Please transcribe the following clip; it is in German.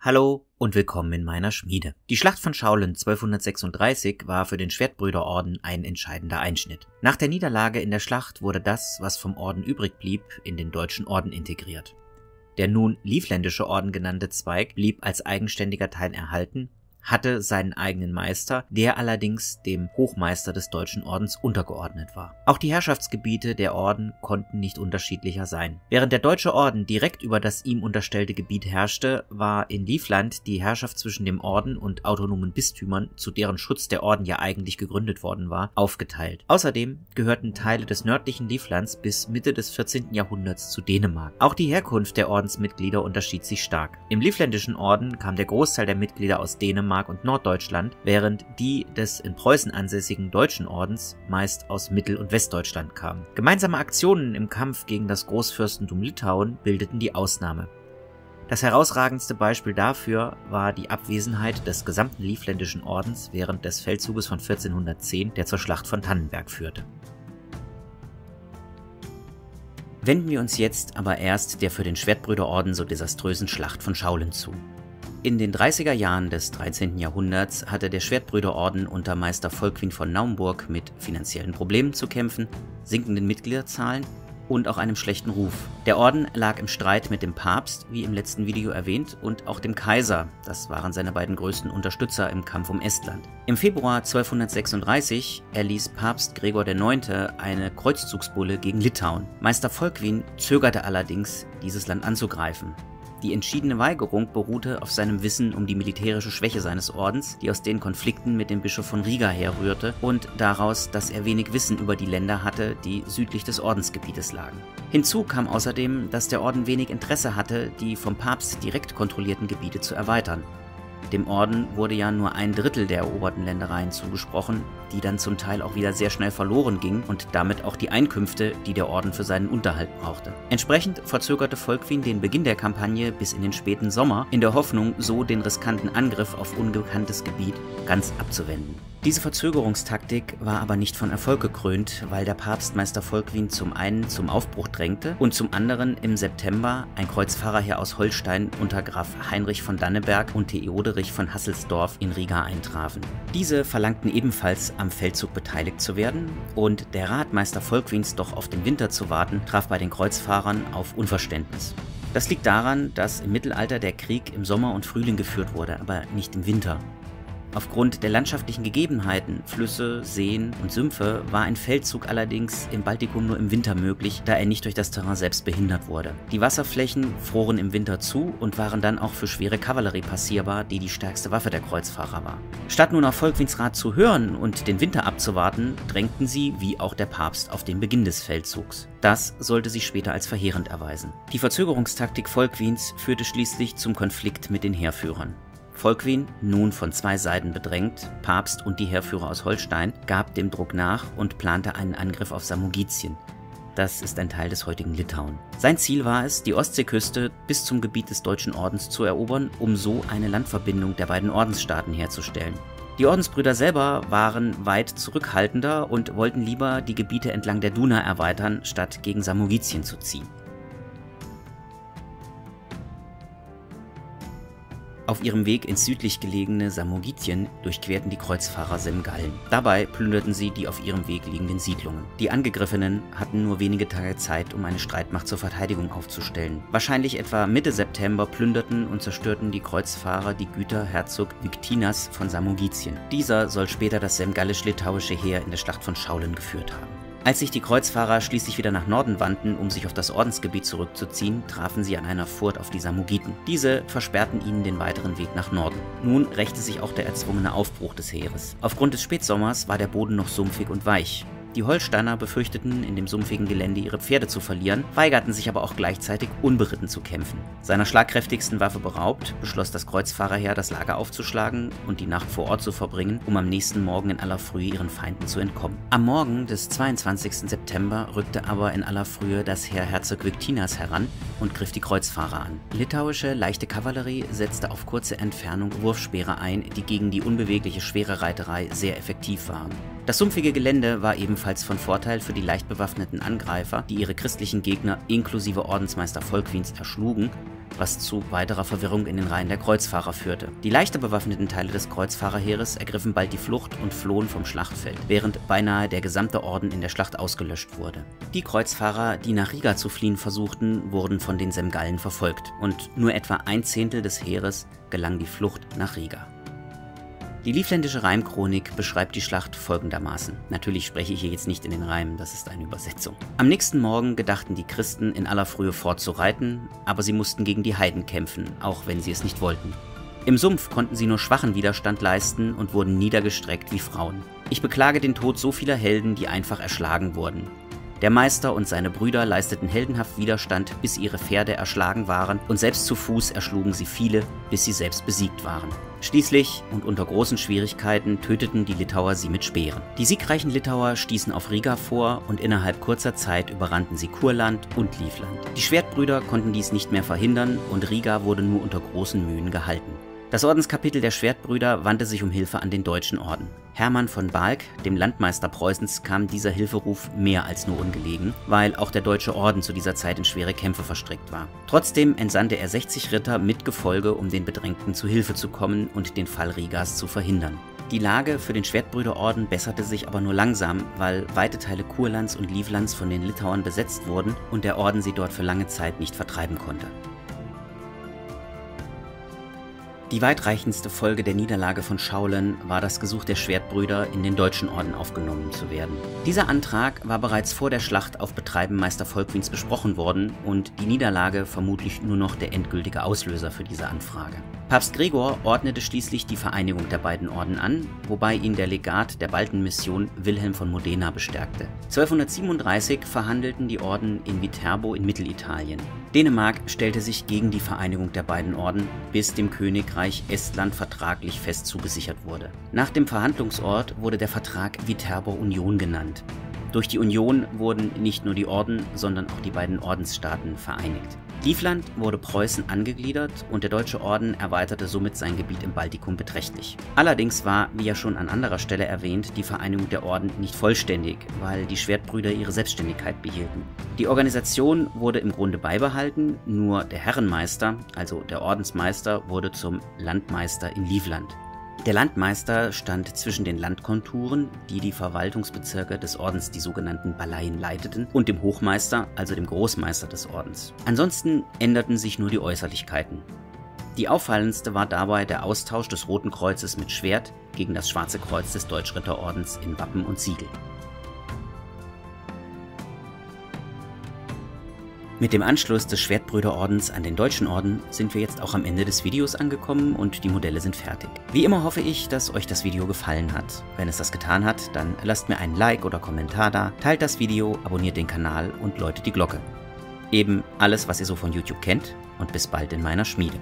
Hallo und willkommen in meiner Schmiede. Die Schlacht von Schaulen 1236 war für den Schwertbrüderorden ein entscheidender Einschnitt. Nach der Niederlage in der Schlacht wurde das, was vom Orden übrig blieb, in den Deutschen Orden integriert. Der nun Livländische Orden genannte Zweig blieb als eigenständiger Teil erhalten, hatte seinen eigenen Meister, der allerdings dem Hochmeister des Deutschen Ordens untergeordnet war. Auch die Herrschaftsgebiete der Orden konnten nicht unterschiedlicher sein. Während der Deutsche Orden direkt über das ihm unterstellte Gebiet herrschte, war in Livland die Herrschaft zwischen dem Orden und autonomen Bistümern, zu deren Schutz der Orden ja eigentlich gegründet worden war, aufgeteilt. Außerdem gehörten Teile des nördlichen Livlands bis Mitte des 14. Jahrhunderts zu Dänemark. Auch die Herkunft der Ordensmitglieder unterschied sich stark. Im Livländischen Orden kam der Großteil der Mitglieder aus Dänemark und Norddeutschland, während die des in Preußen ansässigen Deutschen Ordens meist aus Mittel- und Westdeutschland kamen. Gemeinsame Aktionen im Kampf gegen das Großfürstentum Litauen bildeten die Ausnahme. Das herausragendste Beispiel dafür war die Abwesenheit des gesamten Livländischen Ordens während des Feldzuges von 1410, der zur Schlacht von Tannenberg führte. Wenden wir uns jetzt aber erst der für den Schwertbrüderorden so desaströsen Schlacht von Schaulen zu. In den 30er Jahren des 13. Jahrhunderts hatte der Schwertbrüderorden unter Meister Volkwin von Naumburg mit finanziellen Problemen zu kämpfen, sinkenden Mitgliederzahlen und auch einem schlechten Ruf. Der Orden lag im Streit mit dem Papst, wie im letzten Video erwähnt, und auch dem Kaiser, das waren seine beiden größten Unterstützer im Kampf um Estland. Im Februar 1236 erließ Papst Gregor IX. Eine Kreuzzugsbulle gegen Litauen. Meister Volkwin zögerte allerdings, dieses Land anzugreifen. Die entschiedene Weigerung beruhte auf seinem Wissen um die militärische Schwäche seines Ordens, die aus den Konflikten mit dem Bischof von Riga herrührte, und daraus, dass er wenig Wissen über die Länder hatte, die südlich des Ordensgebietes lagen. Hinzu kam außerdem, dass der Orden wenig Interesse hatte, die vom Papst direkt kontrollierten Gebiete zu erweitern. Dem Orden wurde ja nur 1/3 der eroberten Ländereien zugesprochen, die dann zum Teil auch wieder sehr schnell verloren gingen und damit auch die Einkünfte, die der Orden für seinen Unterhalt brauchte. Entsprechend verzögerte Volkwin den Beginn der Kampagne bis in den späten Sommer, in der Hoffnung, so den riskanten Angriff auf ungekanntes Gebiet ganz abzuwenden. Diese Verzögerungstaktik war aber nicht von Erfolg gekrönt, weil der Papst Meister Volkwin zum einen zum Aufbruch drängte und zum anderen im September ein Kreuzfahrerheer aus Holstein unter Graf Heinrich von Danneberg und Theoderich von Hasselsdorf in Riga eintrafen. Diese verlangten ebenfalls am Feldzug beteiligt zu werden, und der Rat Meister Volkwins, doch auf den Winter zu warten, traf bei den Kreuzfahrern auf Unverständnis. Das liegt daran, dass im Mittelalter der Krieg im Sommer und Frühling geführt wurde, aber nicht im Winter. Aufgrund der landschaftlichen Gegebenheiten, Flüsse, Seen und Sümpfe, war ein Feldzug allerdings im Baltikum nur im Winter möglich, da er nicht durch das Terrain selbst behindert wurde. Die Wasserflächen froren im Winter zu und waren dann auch für schwere Kavallerie passierbar, die die stärkste Waffe der Kreuzfahrer war. Statt nun auf Volkwins Rat zu hören und den Winter abzuwarten, drängten sie, wie auch der Papst, auf den Beginn des Feldzugs. Das sollte sich später als verheerend erweisen. Die Verzögerungstaktik Volkwins führte schließlich zum Konflikt mit den Heerführern. Volkwin, nun von zwei Seiten bedrängt, Papst und die Heerführer aus Holstein, gab dem Druck nach und plante einen Angriff auf Samogitien. Das ist ein Teil des heutigen Litauen. Sein Ziel war es, die Ostseeküste bis zum Gebiet des Deutschen Ordens zu erobern, um so eine Landverbindung der beiden Ordensstaaten herzustellen. Die Ordensbrüder selber waren weit zurückhaltender und wollten lieber die Gebiete entlang der Duna erweitern, statt gegen Samogitien zu ziehen. Auf ihrem Weg ins südlich gelegene Samogitien durchquerten die Kreuzfahrer Semgallen. Dabei plünderten sie die auf ihrem Weg liegenden Siedlungen. Die Angegriffenen hatten nur wenige Tage Zeit, um eine Streitmacht zur Verteidigung aufzustellen. Wahrscheinlich etwa Mitte September plünderten und zerstörten die Kreuzfahrer die Güter Herzog Viktinas von Samogitien. Dieser soll später das semgallisch-litauische Heer in der Schlacht von Schaulen geführt haben. Als sich die Kreuzfahrer schließlich wieder nach Norden wandten, um sich auf das Ordensgebiet zurückzuziehen, trafen sie an einer Furt auf die Samogiten. Diese versperrten ihnen den weiteren Weg nach Norden. Nun rächte sich auch der erzwungene Aufbruch des Heeres. Aufgrund des Spätsommers war der Boden noch sumpfig und weich. Die Holsteiner befürchteten, in dem sumpfigen Gelände ihre Pferde zu verlieren, weigerten sich aber auch gleichzeitig, unberitten zu kämpfen. Seiner schlagkräftigsten Waffe beraubt, beschloss das Kreuzfahrerheer, das Lager aufzuschlagen und die Nacht vor Ort zu verbringen, um am nächsten Morgen in aller Frühe ihren Feinden zu entkommen. Am Morgen des 22. September rückte aber in aller Frühe das Heer Herzog Viktinas heran und griff die Kreuzfahrer an. Litauische leichte Kavallerie setzte auf kurze Entfernung Wurfspeere ein, die gegen die unbewegliche schwere Reiterei sehr effektiv waren. Das sumpfige Gelände war ebenfalls von Vorteil für die leicht bewaffneten Angreifer, die ihre christlichen Gegner inklusive Ordensmeister Volkwins erschlugen was zu weiterer Verwirrung in den Reihen der Kreuzfahrer führte. Die leichter bewaffneten Teile des Kreuzfahrerheeres ergriffen bald die Flucht und flohen vom Schlachtfeld, während beinahe der gesamte Orden in der Schlacht ausgelöscht wurde. Die Kreuzfahrer, die nach Riga zu fliehen versuchten, wurden von den Semgallen verfolgt und nur etwa 1/10 des Heeres gelang die Flucht nach Riga. Die livländische Reimchronik beschreibt die Schlacht folgendermaßen. Natürlich spreche ich hier jetzt nicht in den Reimen, das ist eine Übersetzung. Am nächsten Morgen gedachten die Christen in aller Frühe fortzureiten, aber sie mussten gegen die Heiden kämpfen, auch wenn sie es nicht wollten. Im Sumpf konnten sie nur schwachen Widerstand leisten und wurden niedergestreckt wie Frauen. Ich beklage den Tod so vieler Helden, die einfach erschlagen wurden. Der Meister und seine Brüder leisteten heldenhaft Widerstand, bis ihre Pferde erschlagen waren, und selbst zu Fuß erschlugen sie viele, bis sie selbst besiegt waren. Schließlich und unter großen Schwierigkeiten töteten die Litauer sie mit Speeren. Die siegreichen Litauer stießen auf Riga vor und innerhalb kurzer Zeit überrannten sie Kurland und Livland. Die Schwertbrüder konnten dies nicht mehr verhindern und Riga wurde nur unter großen Mühen gehalten. Das Ordenskapitel der Schwertbrüder wandte sich um Hilfe an den Deutschen Orden. Hermann von Balck, dem Landmeister Preußens, kam dieser Hilferuf mehr als nur ungelegen, weil auch der Deutsche Orden zu dieser Zeit in schwere Kämpfe verstrickt war. Trotzdem entsandte er 60 Ritter mit Gefolge, um den Bedrängten zu Hilfe zu kommen und den Fall Rigas zu verhindern. Die Lage für den Schwertbrüderorden besserte sich aber nur langsam, weil weite Teile Kurlands und Livlands von den Litauern besetzt wurden und der Orden sie dort für lange Zeit nicht vertreiben konnte. Die weitreichendste Folge der Niederlage von Schaulen war das Gesuch der Schwertbrüder, in den Deutschen Orden aufgenommen zu werden. Dieser Antrag war bereits vor der Schlacht auf Betreiben Meister Volkwins besprochen worden und die Niederlage vermutlich nur noch der endgültige Auslöser für diese Anfrage. Papst Gregor ordnete schließlich die Vereinigung der beiden Orden an, wobei ihn der Legat der Baltenmission Wilhelm von Modena bestärkte. 1237 verhandelten die Orden in Viterbo in Mittelitalien. Dänemark stellte sich gegen die Vereinigung der beiden Orden, bis dem Königreich Estland vertraglich fest zugesichert wurde. Nach dem Verhandlungsort wurde der Vertrag Viterbo Union genannt. Durch die Union wurden nicht nur die Orden, sondern auch die beiden Ordensstaaten vereinigt. Livland wurde Preußen angegliedert und der Deutsche Orden erweiterte somit sein Gebiet im Baltikum beträchtlich. Allerdings war, wie ja schon an anderer Stelle erwähnt, die Vereinigung der Orden nicht vollständig, weil die Schwertbrüder ihre Selbstständigkeit behielten. Die Organisation wurde im Grunde beibehalten, nur der Herrenmeister, also der Ordensmeister, wurde zum Landmeister in Livland. Der Landmeister stand zwischen den Landkonturen, die die Verwaltungsbezirke des Ordens, die sogenannten Balaien, leiteten, und dem Hochmeister, also dem Großmeister des Ordens. Ansonsten änderten sich nur die Äußerlichkeiten. Die auffallendste war dabei der Austausch des Roten Kreuzes mit Schwert gegen das Schwarze Kreuz des Deutschritterordens in Wappen und Siegel. Mit dem Anschluss des Schwertbrüderordens an den Deutschen Orden sind wir jetzt auch am Ende des Videos angekommen und die Modelle sind fertig. Wie immer hoffe ich, dass euch das Video gefallen hat. Wenn es das getan hat, dann lasst mir einen Like oder Kommentar da, teilt das Video, abonniert den Kanal und läutet die Glocke. Eben alles, was ihr so von YouTube kennt, und bis bald in meiner Schmiede.